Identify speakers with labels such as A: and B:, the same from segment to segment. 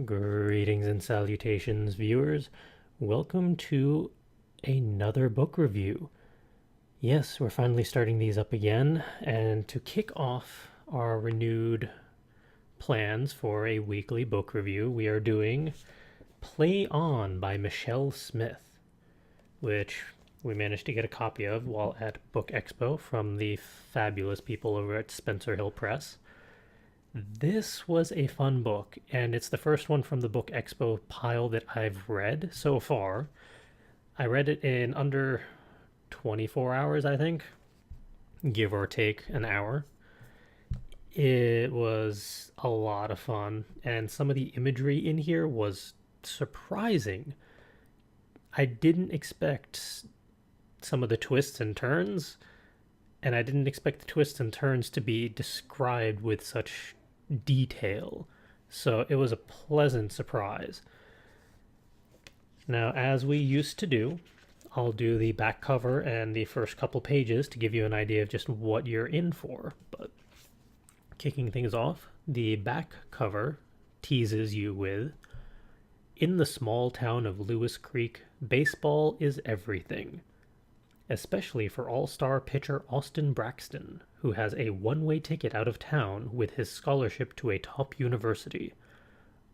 A: Greetings and salutations, viewers. Welcome to another book review. Yes, we're finally starting these up again, and to kick off our renewed plans for a weekly book review, we are doing Play On by Michelle Smith, which we managed to get a copy of while at Book Expo from the fabulous people over at Spencer Hill Press. This was a fun book, and it's the first one from the Book Expo pile that I've read so far. I read it in under 24 hours, I think, give or take an hour. It was a lot of fun, and some of the imagery in here was surprising. I didn't expect some of the twists and turns, and I didn't expect the twists and turns to be described with such detail. So it was a pleasant surprise. Now, as we used to do, I'll do the back cover and the first couple pages to give you an idea of just what you're in for. But kicking things off, the back cover teases you with, "In the small town of Lewis Creek, baseball is everything, especially for all-star pitcher Austin Braxton, who has a one-way ticket out of town with his scholarship to a top university.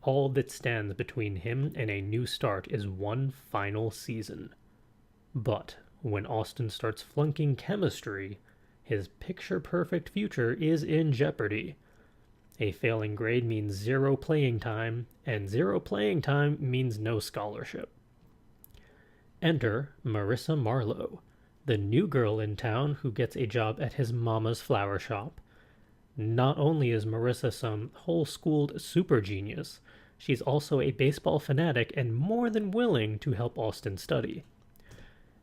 A: All that stands between him and a new start is one final season. But when Austin starts flunking chemistry, his picture-perfect future is in jeopardy. A failing grade means zero playing time, and zero playing time means no scholarship. Enter Marissa Marlowe, the new girl in town who gets a job at his mama's flower shop. Not only is Marissa some whole-schooled super genius, she's also a baseball fanatic and more than willing to help Austin study.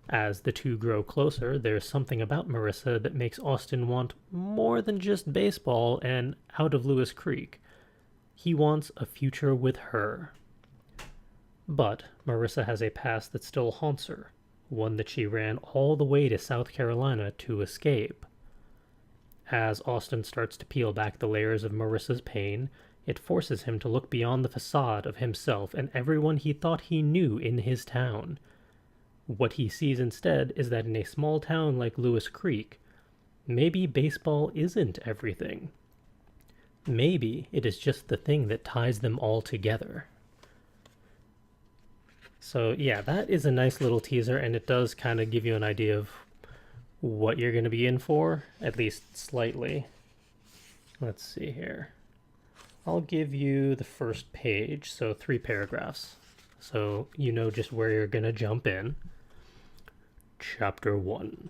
A: As the two grow closer, there's something about Marissa that makes Austin want more than just baseball and out of Lewis Creek. He wants a future with her. But Marissa has a past that still haunts her, one that she ran all the way to South Carolina to escape. As Austin starts to peel back the layers of Marissa's pain, it forces him to look beyond the facade of himself and everyone he thought he knew in his town. What he sees instead is that in a small town like Lewis Creek, maybe baseball isn't everything. Maybe it is just the thing that ties them all together." So yeah, that is a nice little teaser, and it does kind of give you an idea of what you're going to be in for, at least slightly. Let's see here. I'll give you the first page, so 3 paragraphs, so you know just where you're going to jump in. Chapter 1.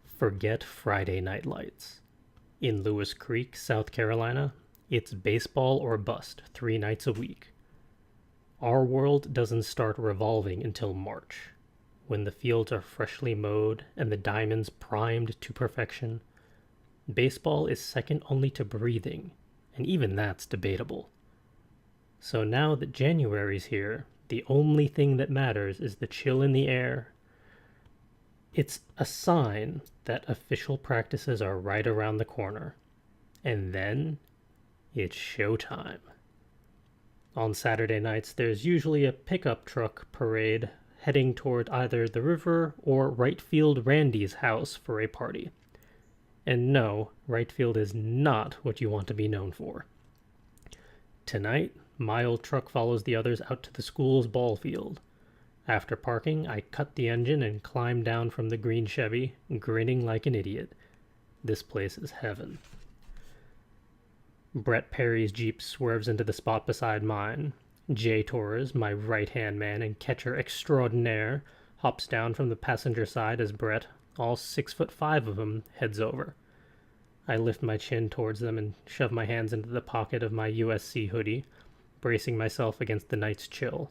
A: Forget Friday night lights. In Lewis Creek, South Carolina, it's baseball or bust 3 nights a week. Our world doesn't start revolving until March, when the fields are freshly mowed and the diamonds primed to perfection. Baseball is second only to breathing, and even that's debatable. So now that January's here, the only thing that matters is the chill in the air. It's a sign that official practices are right around the corner. And then, it's showtime. On Saturday nights, there's usually a pickup truck parade heading toward either the river or right field Randy's house for a party. And no, right field is not what you want to be known for. Tonight, my old truck follows the others out to the school's ball field. After parking, I cut the engine and climb down from the green Chevy, grinning like an idiot. This place is heaven. Brett Perry's Jeep swerves into the spot beside mine. Jay Torres, my right-hand man and catcher extraordinaire, hops down from the passenger side as Brett, all 6'5" of him, heads over. I lift my chin towards them and shove my hands into the pocket of my USC hoodie, bracing myself against the night's chill.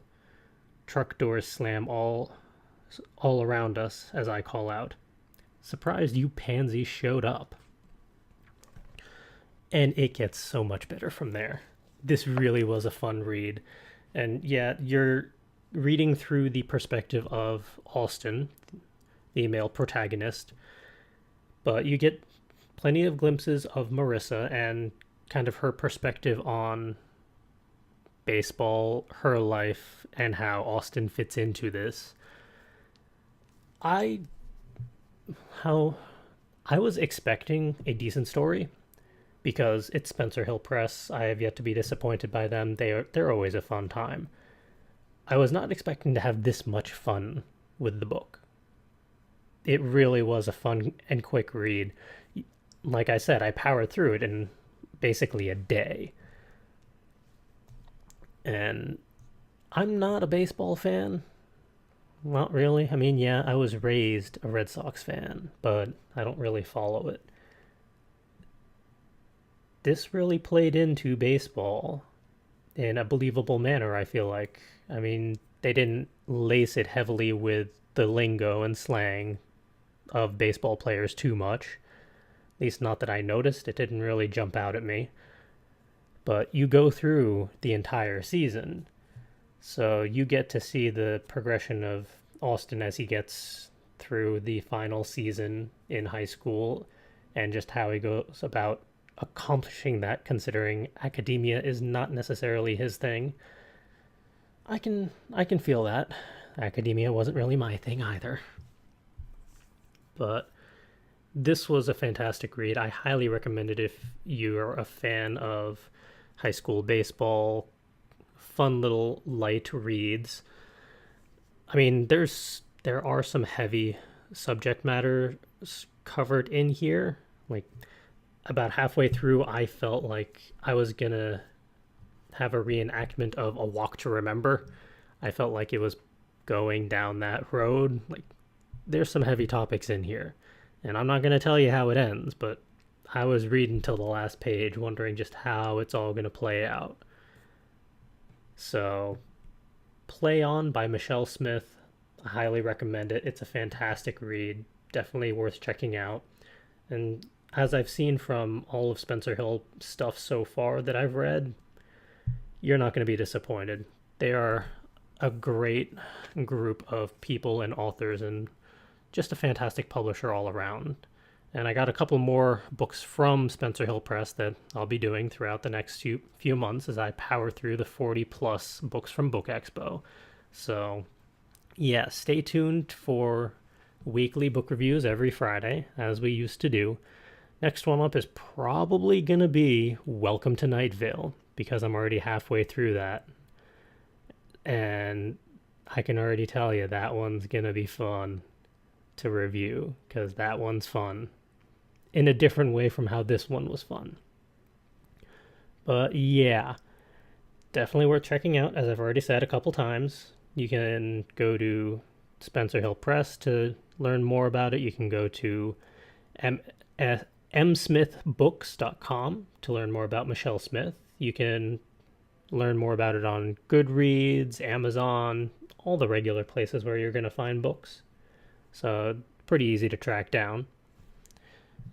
A: Truck doors slam all around us as I call out, "Surprised you pansies showed up." And it gets so much better from there. This really was a fun read. And yeah, you're reading through the perspective of Austin, the male protagonist, but you get plenty of glimpses of Marissa and kind of her perspective on baseball, her life, and how Austin fits into this. I how I was expecting a decent story because it's Spencer Hill Press. I have yet to be disappointed by them. They're always a fun time. I was not expecting to have this much fun with the book. It really was a fun and quick read. Like I said, I powered through it in basically a day. And I'm not a baseball fan. Not really. I mean, yeah, I was raised a Red Sox fan, but I don't really follow it. This really played into baseball in a believable manner, I feel like. I mean, they didn't lace it heavily with the lingo and slang of baseball players too much. At least not that I noticed. It didn't really jump out at me. But you go through the entire season, so you get to see the progression of Austin as he gets through the final season in high school and just how he goes about accomplishing that, considering academia is not necessarily his thing. I can feel that. Academia wasn't really my thing either. But this was a fantastic read. I highly recommend it if you're a fan of high school baseball, fun little light reads. I mean, there are some heavy subject matter covered in here. Like about halfway through, I felt like I was gonna have a reenactment of A Walk to Remember. I felt like it was going down that road. Like there's some heavy topics in here, and I'm not gonna tell you how it ends, but I was reading till the last page, wondering just how it's all gonna play out. So, Play On by Michelle Smith. I highly recommend it. It's a fantastic read. Definitely worth checking out. And as I've seen from all of Spencer Hill stuff so far that I've read, you're not going to be disappointed. They are a great group of people and authors and just a fantastic publisher all around. And I got a couple more books from Spencer Hill Press that I'll be doing throughout the next few months as I power through the 40 plus books from Book Expo. So, yeah, stay tuned for weekly book reviews every Friday, as we used to do. Next one up is probably going to be Welcome to Night Vale, because I'm already halfway through that. And I can already tell you that one's going to be fun to review, because that one's fun in a different way from how this one was fun. But yeah, definitely worth checking out, as I've already said a couple times. You can go to Spencer Hill Press to learn more about it. You can go to msmithbooks.com to learn more about Michelle Smith. You can learn more about it on Goodreads, Amazon, all the regular places where you're going to find books. So pretty easy to track down.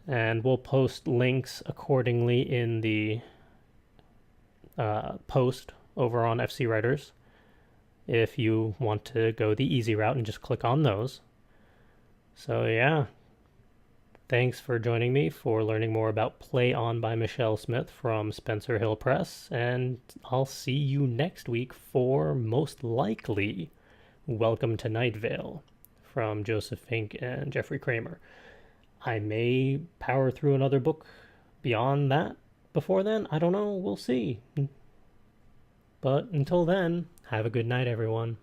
A: And we'll post links accordingly in the post over on FC Writers if you want to go the easy route and just click on those. So yeah, thanks for joining me for learning more about Play On by Michelle Smith from Spencer Hill Press, and I'll see you next week for most likely Welcome to Night Vale from Joseph Fink and Jeffrey Kramer. I may power through another book beyond that before then. I don't know. We'll see. But until then, have a good night, everyone.